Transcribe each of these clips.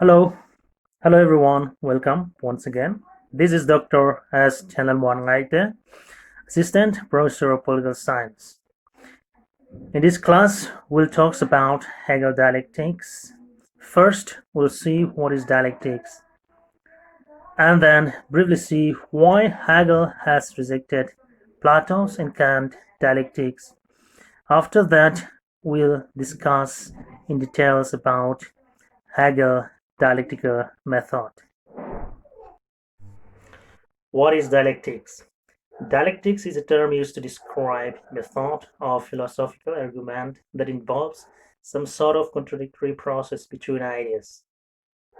Hello, hello everyone. Welcome once again. This is Dr. S. Channel 1 Gaite, Assistant Professor of Political Science. In this class, we'll talk about Hegel dialectics. First, we'll see what is dialectics, and then briefly see why Hegel has rejected Plato's and Kant dialectics. After that, we'll discuss in details about Hegel dialectical method. What is dialectics? Dialectics is a term used to describe a method of philosophical argument that involves some sort of contradictory process between ideas.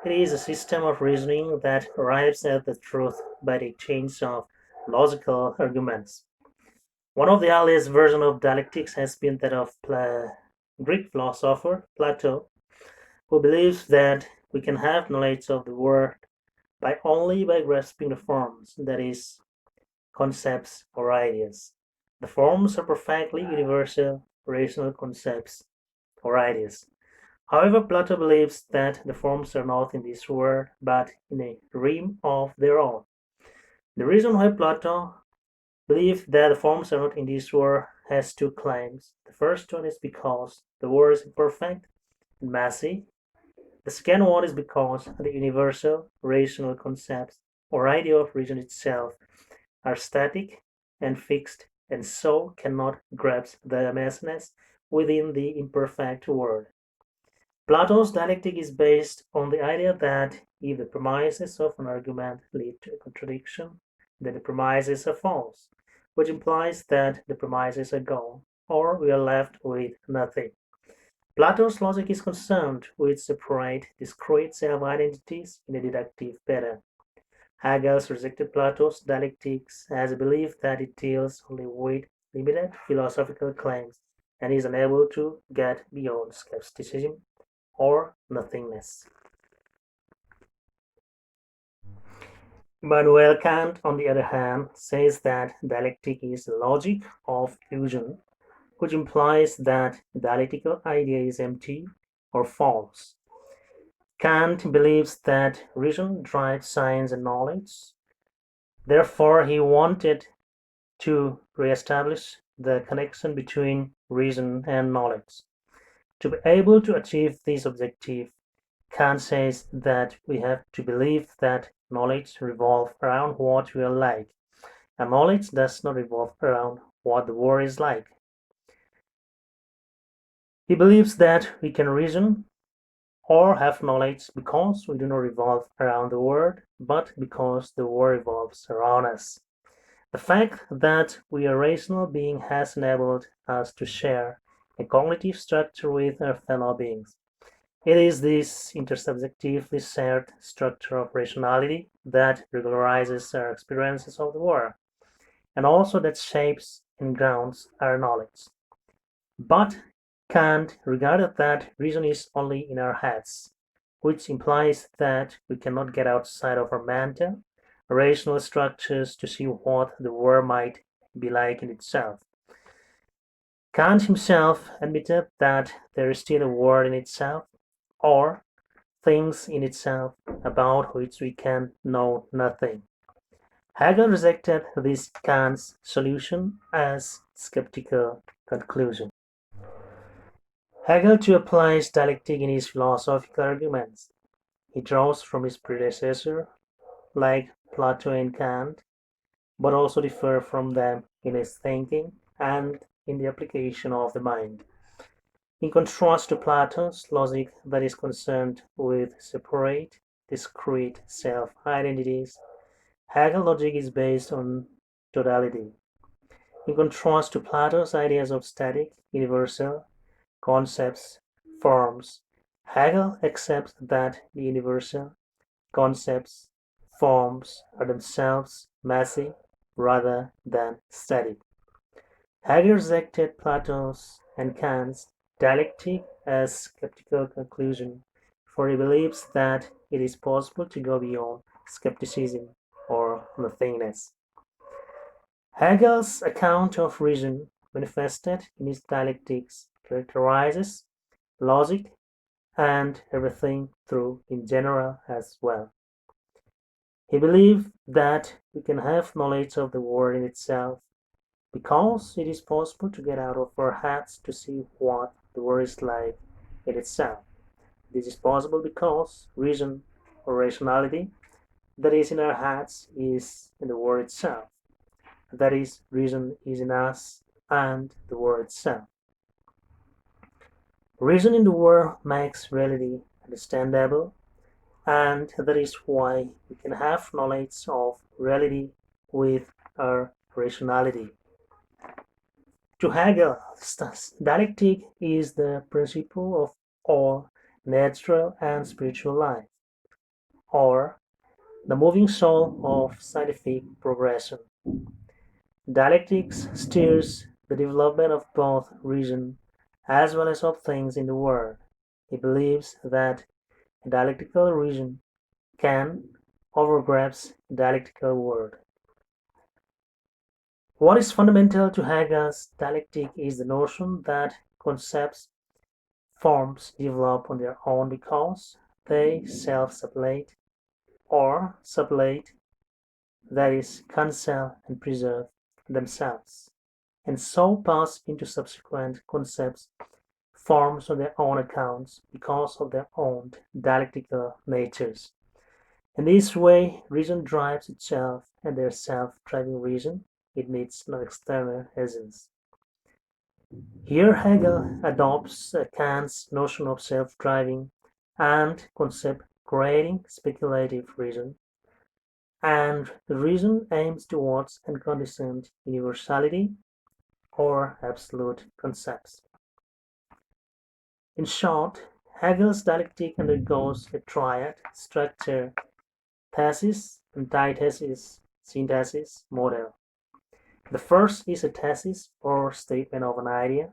It is a system of reasoning that arrives at the truth by the exchange of logical arguments. One of the earliest versions of dialectics has been that of Greek philosopher Plato, who believes that we can have knowledge of the world only by grasping the forms, that is, concepts or ideas. The forms are perfectly universal, rational concepts or ideas. However, Plato believes that the forms are not in this world, but in a realm of their own. The reason why Plato believed that the forms are not in this world has two claims. The first one is because the world is imperfect and messy. The second one is because the universal, rational concepts or idea of reason itself are static and fixed and so cannot grasp the messiness within the imperfect world. Plato's dialectic is based on the idea that if the premises of an argument lead to a contradiction, then the premises are false, which implies that the premises are gone, or we are left with nothing. Plato's logic is concerned with separate, discrete self-identities in a deductive pattern. Hegel rejected Plato's dialectics as a belief that it deals only with limited philosophical claims and is unable to get beyond skepticism or nothingness. Immanuel Kant, on the other hand, says that dialectic is the logic of illusion, which implies that the dialectical idea is empty or false. Kant believes that reason drives science and knowledge. Therefore, he wanted to re-establish the connection between reason and knowledge. To be able to achieve this objective, Kant says that we have to believe that knowledge revolves around what we are like, and knowledge does not revolve around what the world is like. He believes that we can reason or have knowledge because we do not revolve around the world, but because the world revolves around us. The fact that we are rational being has enabled us to share a cognitive structure with our fellow beings. It is this intersubjectively shared structure of rationality that regularizes our experiences of the world, and also that shapes and grounds our knowledge. But Kant regarded that reason is only in our heads, which implies that we cannot get outside of our mental, rational structures to see what the world might be like in itself. Kant himself admitted that there is still a world in itself, or things in itself about which we can know nothing. Hegel rejected this Kant's solution as skeptical conclusion. Hegel too applies dialectic in his philosophical arguments. He draws from his predecessor, like Plato and Kant, but also differs from them in his thinking and in the application of the mind. In contrast to Plato's logic that is concerned with separate, discrete self-identities, Hegel logic is based on totality. In contrast to Plato's ideas of static, universal, concepts, forms, Hegel accepts that the universal, concepts, forms are themselves messy rather than static. Hegel rejected Plato's and Kant's dialectic as skeptical conclusion, for he believes that it is possible to go beyond skepticism or nothingness. Hegel's account of reason, manifested in his dialectics, characterizes logic and everything through in general as well. He believed that we can have knowledge of the world in itself because it is possible to get out of our heads to see what the world is like in itself. This is possible because reason or rationality that is in our heads is in the world itself. That is, reason is in us and the world itself. Reason in the world makes reality understandable, and that is why we can have knowledge of reality with our rationality. To Hegel, dialectic is the principle of all natural and spiritual life, or the moving soul of scientific progression. Dialectics steers the development of both reason as well as of things in the world. He believes that a dialectical reason can overgrasp a dialectical world. What is fundamental to Hegel's dialectic is the notion that concepts, forms develop on their own because they self-sublate or sublate, that is, cancel and preserve themselves, and so pass into subsequent concepts, forms on their own accounts because of their own dialectical natures. In this way, reason drives itself, and their self-driving reason, it needs no external essence. Here Hegel adopts Kant's notion of self-driving and concept creating speculative reason, and the reason aims towards unconditioned universality or absolute concepts. In short, Hegel's dialectic undergoes a triad structure: thesis, antithesis, synthesis, model. The first is a thesis or statement of an idea.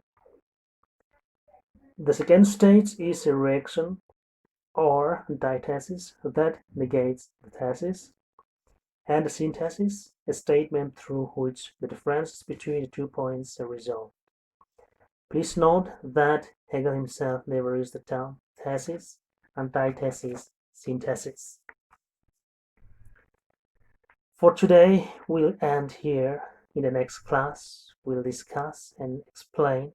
The second stage is a reaction or antithesis that negates the thesis. And the synthesis, a statement through which the differences between the 2 points are resolved. Please note that Hegel himself never used the term thesis, antithesis, synthesis. For today, we'll end here. In the next class, we'll discuss and explain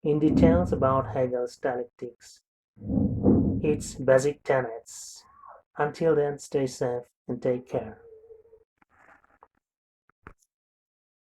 in details about Hegel's dialectics, its basic tenets. Until then, stay safe and take care.